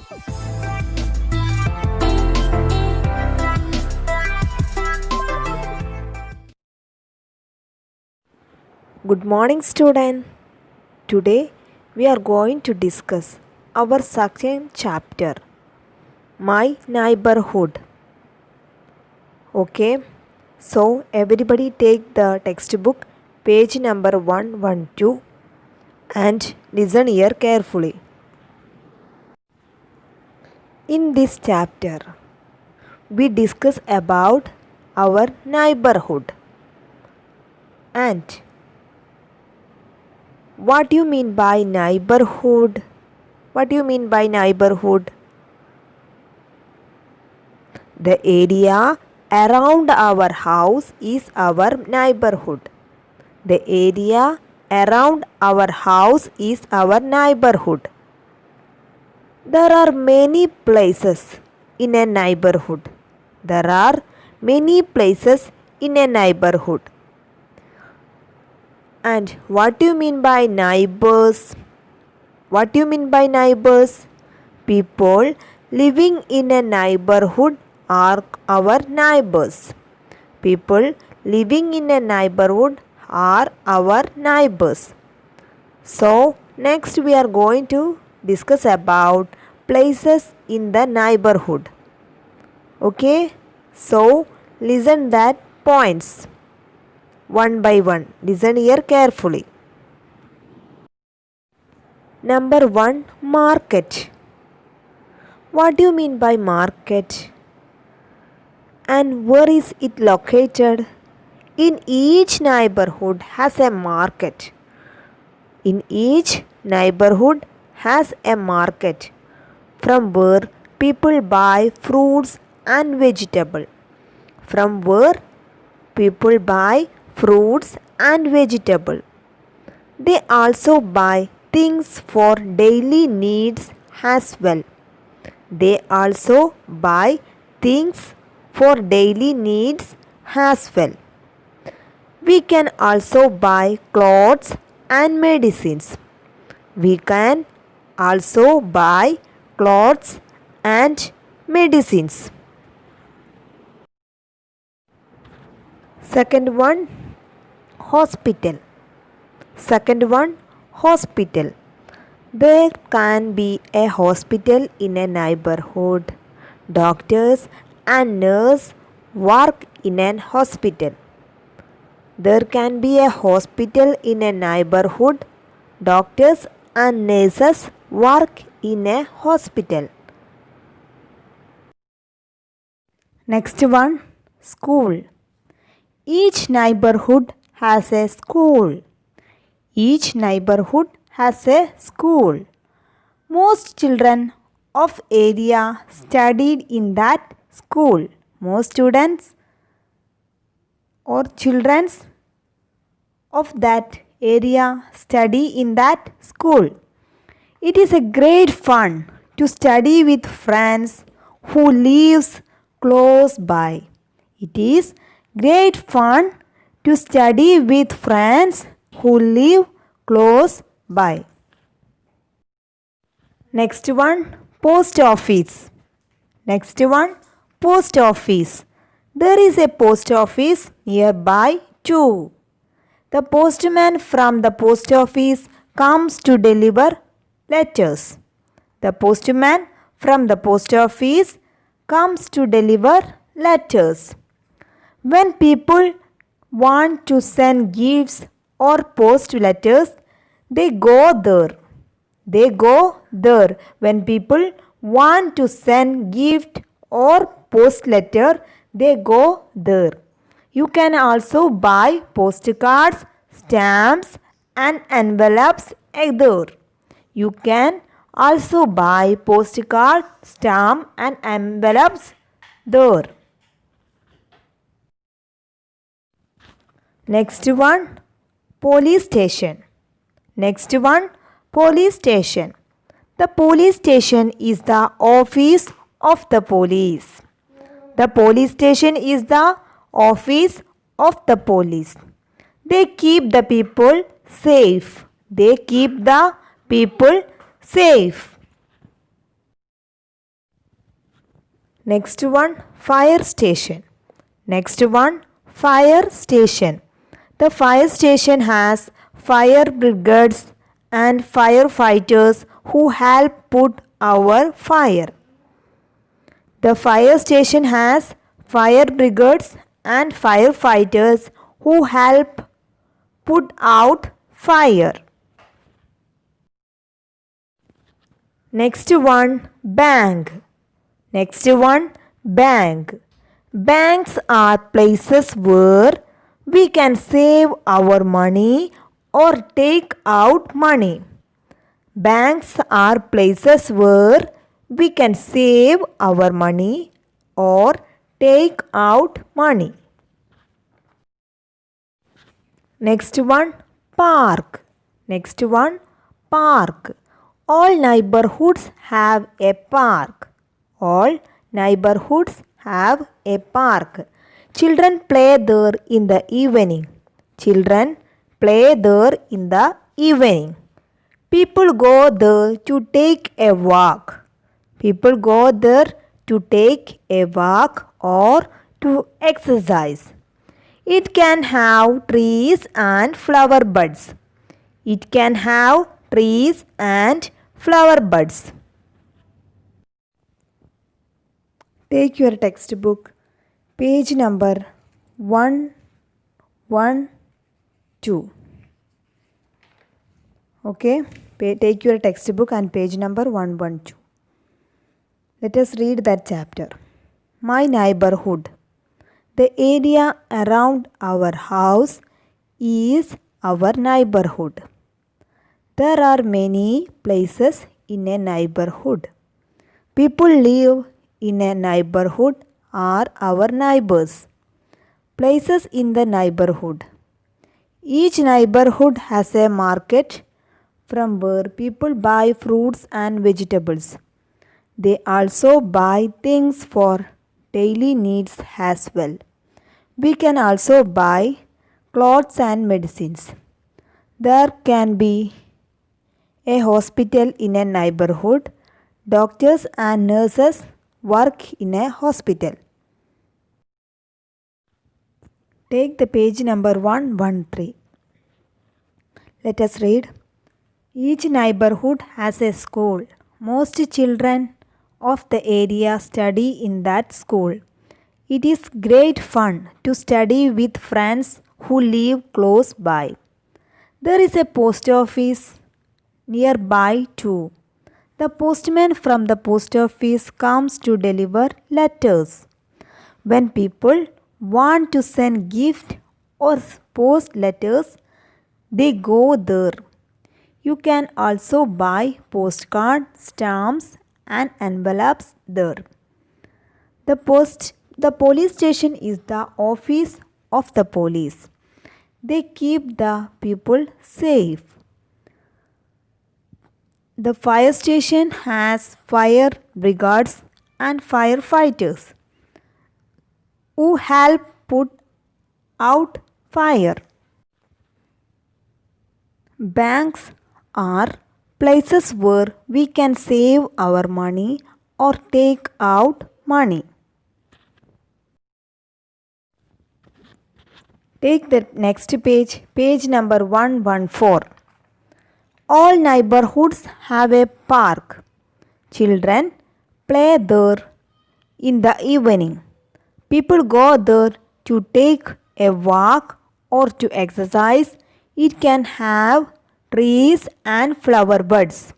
Good morning, student. Today we are going to discuss our second chapter, My Neighborhood. Okay, so everybody take the textbook, page number 112, and listen here carefully. In this chapter, we discuss about our neighborhood. And what do you mean by neighborhood? What do you mean by neighborhood? The area around our house is our neighborhood. The area around our house is our neighborhood. There are many places in a neighborhood. There are many places in a neighborhood. And what do you mean by neighbors? What do you mean by neighbors? People living in a neighborhood are our neighbors. People living in a neighborhood are our neighbors. So, next we are going to discuss about places in the neighborhood. Okay? So, listen that points one by one. Listen here carefully. Number 1, market. What do you mean by market? And where is it located? In each neighborhood has a market. In each neighborhood has a market from where people buy fruits and vegetables. From where people buy fruits and vegetables. They also buy things for daily needs as well. They also buy things for daily needs as well. We can also buy clothes and medicines. We can also buy clothes and medicines. Second one, hospital. Second one, hospital. There can be a hospital in a neighborhood. Doctors and nurses work in an hospital. There can be a hospital in a neighborhood. Doctors and nurses work in a hospital. Next one, school. Each neighborhood has a school. Each neighborhood has a school. Most children of area studied in that school. Most students or children of that area study in that school. It is a great fun to study with friends who lives close by. It is great fun to study with friends who live close by. Next one, post office. Next one, post office. There is a post office nearby too. The postman from the post office comes to deliver letters. The postman from the post office comes to deliver letters. When people want to send gifts or post letters, they go there. They go there. When people want to send gift or post letter, they go there. You can also buy postcards, stamps and envelopes there. You can also buy postcards, stamps and envelopes there. Next one, police station. Next one, police station. The police station is the office of the police. The police station is the office of the police. They keep the people safe. They keep the people safe. Next one, fire station. Next one, fire station. The fire station has fire brigades and firefighters who help put out fire. The fire station has fire brigades and firefighters who help put out fire. Next one, bank. Next one, bank. Banks are places where we can save our money or take out money. Banks are places where we can save our money or take out money. Next one, park. Next one, park. All neighborhoods have a park. All neighborhoods have a park. Children play there in the evening. Children play there in the evening. People go there to take a walk. People go there to take a walk or to exercise. It can have trees and flower buds. It can have trees and flower buds. Take your textbook, page number 112. Okay, take your textbook and page number 112. Let us read that chapter. My neighborhood. The area around our house is our neighborhood. There are many places in a neighborhood. People live in a neighborhood are our neighbors. Places in the neighborhood. Each neighborhood has a market from where people buy fruits and vegetables. They also buy things for daily needs as well. We can also buy clothes and medicines. There can be a hospital in a neighborhood. Doctors and nurses work in a hospital. Take the page number 113. Let us read. Each neighborhood has a school. Most children of the area study in that school. It is great fun to study with friends who live close by. There is a post office nearby too. The postman from the post office comes to deliver letters. When people want to send gifts or post letters, they go there. You can also buy postcards, stamps, and envelopes there. The police station is the office of the police. They keep the people safe. The fire station has fire brigades and firefighters who help put out fire. Banks are places where we can save our money or take out money. Take the next page, page number 114. All neighborhoods have a park. Children play there in the evening. People go there to take a walk or to exercise. It can have trees and flower buds.